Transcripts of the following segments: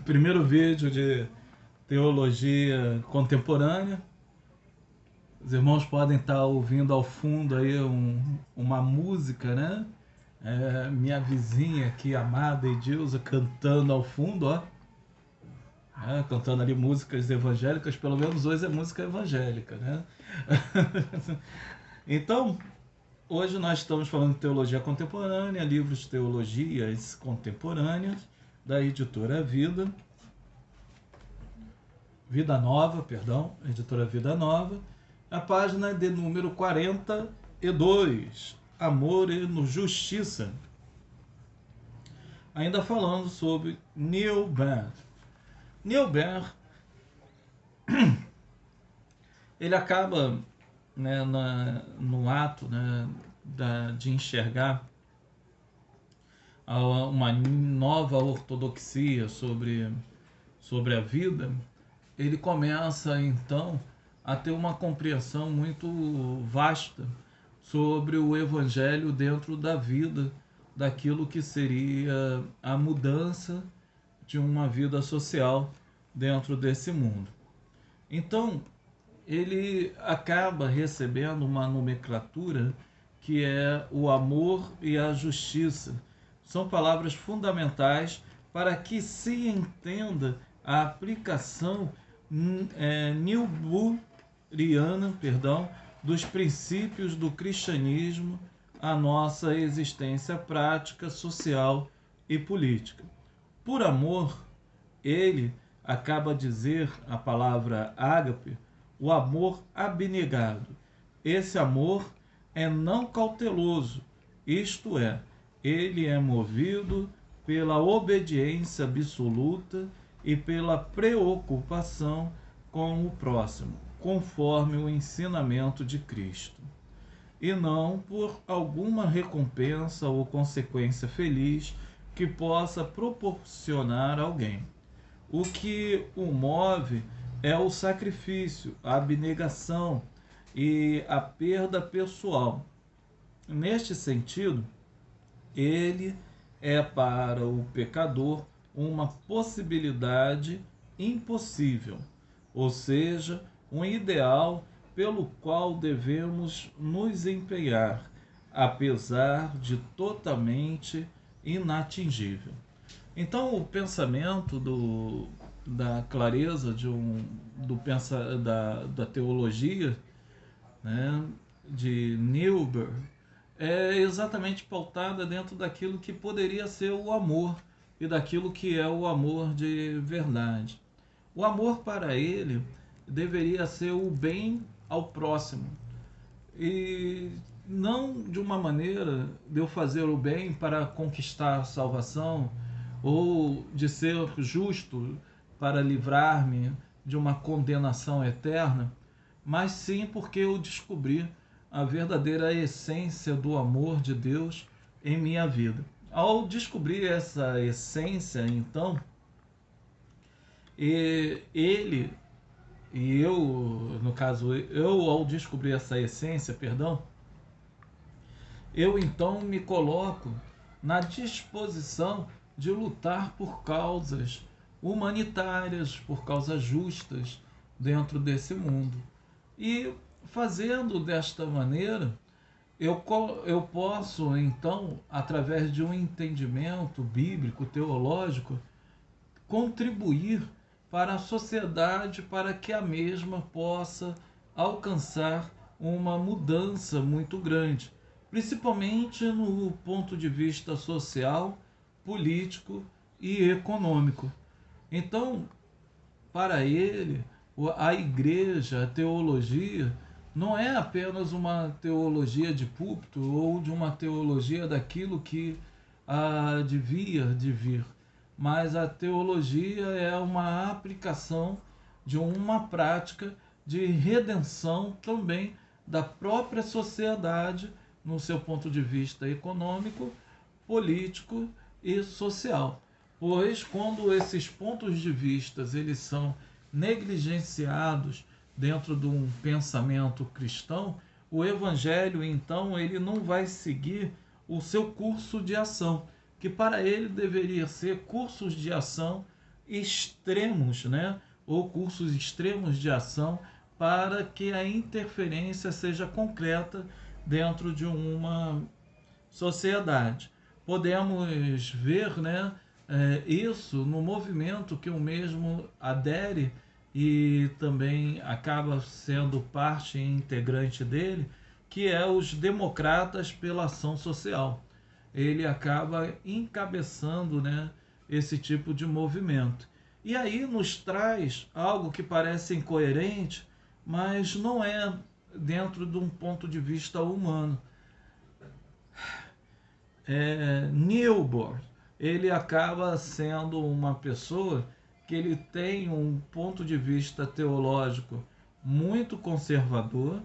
Primeiro vídeo de teologia contemporânea. Os irmãos podem estar ouvindo ao fundo aí uma música, né? Minha vizinha aqui, amada Edilza, cantando ao fundo, ó. Cantando ali músicas evangélicas, pelo menos hoje é música evangélica, né? Então, hoje nós estamos falando de teologia contemporânea, livros de teologias contemporâneas, da editora Vida Nova, perdão, editora Vida Nova, a página de número 42, Amor e Justiça. Ainda falando sobre Neil Baird. Neil Baird, ele acaba, né, no ato, né, de enxergar uma nova ortodoxia sobre a vida. Ele começa então a ter uma compreensão muito vasta sobre o evangelho dentro da vida, daquilo que seria a mudança de uma vida social dentro desse mundo. Então, ele acaba recebendo uma nomenclatura que é o amor e a justiça. São palavras fundamentais para que se entenda a aplicação newburiana, dos princípios do cristianismo à nossa existência prática, social e política. Por amor, ele acaba de dizer a palavra ágape, o amor abnegado. Esse amor é não cauteloso, isto é, ele é movido pela obediência absoluta e pela preocupação com o próximo, conforme o ensinamento de Cristo, e não por alguma recompensa ou consequência feliz que possa proporcionar a alguém. O que o move é o sacrifício, a abnegação e a perda pessoal. Neste sentido, ele é para o pecador uma possibilidade impossível, ou seja, um ideal pelo qual devemos nos empenhar, apesar de totalmente inatingível. Então, o pensamento da clareza da teologia, né, de Niebuhr, é exatamente pautada dentro daquilo que poderia ser o amor e daquilo que é o amor de verdade. O amor para ele deveria ser o bem ao próximo, e não de uma maneira de eu fazer o bem para conquistar a salvação ou de ser justo para livrar-me de uma condenação eterna, mas sim porque eu descobri a verdadeira essência do amor de Deus em minha vida. Ao descobrir essa essência, então, ele e eu, no caso, eu ao descobrir essa essência, eu então me coloco na disposição de lutar por causas humanitárias, por causas justas dentro desse mundo. E fazendo desta maneira, eu posso então, através de um entendimento bíblico, teológico, contribuir para a sociedade para que a mesma possa alcançar uma mudança muito grande, principalmente no ponto de vista social, político e econômico. Então, para ele, a igreja, a teologia, não é apenas uma teologia de púlpito ou de uma teologia daquilo que devia de vir, mas a teologia é uma aplicação de uma prática de redenção também da própria sociedade no seu ponto de vista econômico, político e social. Pois quando esses pontos de vista eles são negligenciados dentro de um pensamento cristão, o evangelho então ele não vai seguir o seu curso de ação, que para ele deveria ser cursos de ação extremos, né? Ou cursos extremos de ação para que a interferência seja concreta dentro de uma sociedade. Podemos ver, né, isso no movimento que o mesmo adere e também acaba sendo parte integrante dele, que é os Democratas pela Ação Social. Ele acaba encabeçando, né, esse tipo de movimento. E aí nos traz algo que parece incoerente, mas não é dentro de um ponto de vista humano. Newborn, ele acaba sendo uma pessoa que ele tem um ponto de vista teológico muito conservador,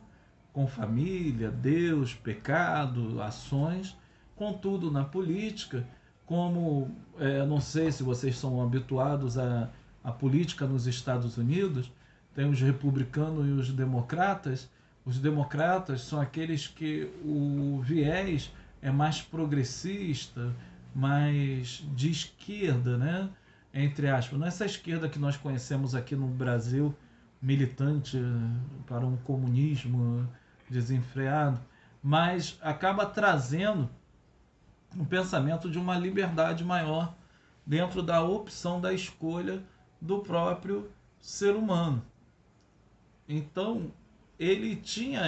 com família, Deus, pecado, ações. Contudo, na política, como não sei se vocês são habituados à política nos Estados Unidos, tem os republicanos e os democratas. Os democratas são aqueles que o viés é mais progressista, mais de esquerda, né? Entre aspas. Não é essa esquerda que nós conhecemos aqui no Brasil, militante para um comunismo desenfreado, mas acaba trazendo um pensamento de uma liberdade maior dentro da opção da escolha do próprio ser humano. Então, ele tinha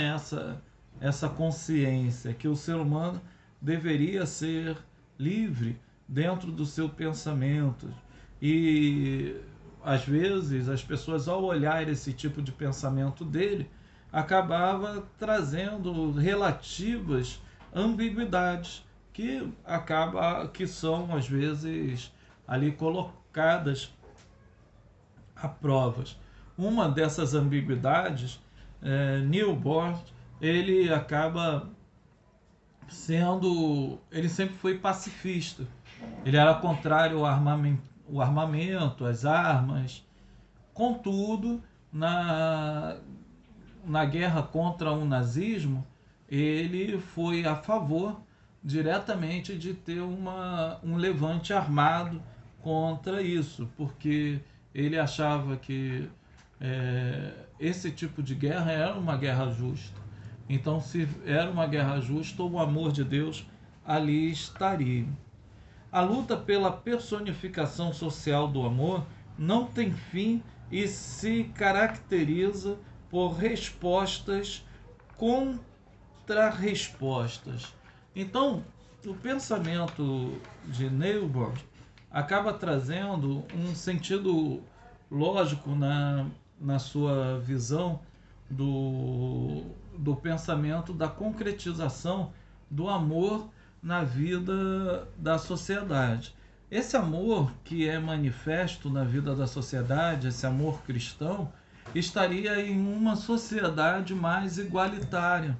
essa consciência que o ser humano deveria ser livre dentro do seu pensamento. E às vezes as pessoas, ao olhar esse tipo de pensamento dele, acabava trazendo relativas ambiguidades que são às vezes ali colocadas a provas. Uma dessas ambiguidades, Newborn, ele acaba ele sempre foi pacifista. Ele era contrário ao armamento, às armas. Contudo, na guerra contra o nazismo, ele foi a favor diretamente de ter um levante armado contra isso, porque ele achava que esse tipo de guerra era uma guerra justa. Então, se era uma guerra justa, o amor de Deus ali estaria. A luta pela personificação social do amor não tem fim e se caracteriza por respostas contra-respostas. Então, o pensamento de Newborn acaba trazendo um sentido lógico na sua visão do pensamento da concretização do amor na vida da sociedade. Esse amor que é manifesto na vida da sociedade, esse amor cristão, estaria em uma sociedade mais igualitária,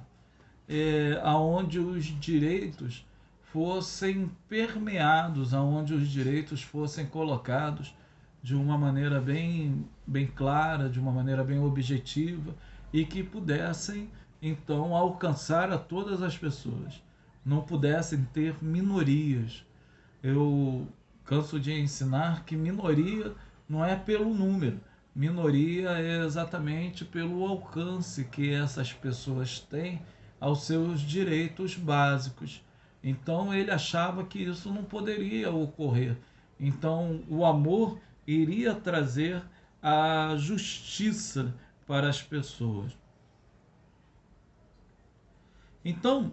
aonde os direitos fossem permeados, aonde os direitos fossem colocados de uma maneira bem clara, de uma maneira bem objetiva, e que pudessem então alcançar a todas as pessoas, não pudessem ter minorias. Eu canso de ensinar que minoria não é pelo número, minoria é exatamente pelo alcance que essas pessoas têm aos seus direitos básicos. Então ele achava que isso não poderia ocorrer. Então o amor iria trazer a justiça para as pessoas. Então,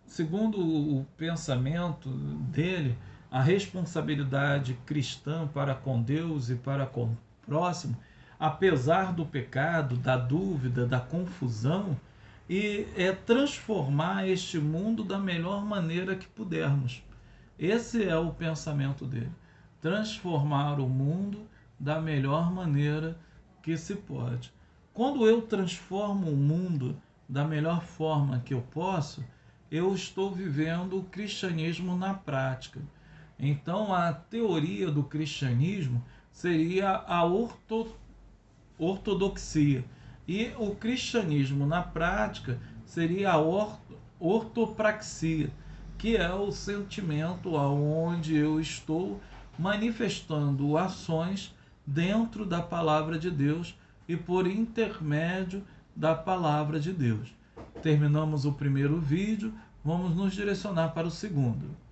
segundo o pensamento dele, a responsabilidade cristã para com Deus e para com o próximo, apesar do pecado, da dúvida, da confusão, e é transformar este mundo da melhor maneira que pudermos. Esse é o pensamento dele. Transformar o mundo da melhor maneira que se pode. Quando eu transformo o mundo da melhor forma que eu posso, eu estou vivendo o cristianismo na prática. Então, a teoria do cristianismo seria a ortodoxia. E o cristianismo na prática seria a ortopraxia, que é o sentimento aonde eu estou manifestando ações dentro da palavra de Deus e por intermédio da palavra de Deus. Terminamos o primeiro vídeo, vamos nos direcionar para o segundo.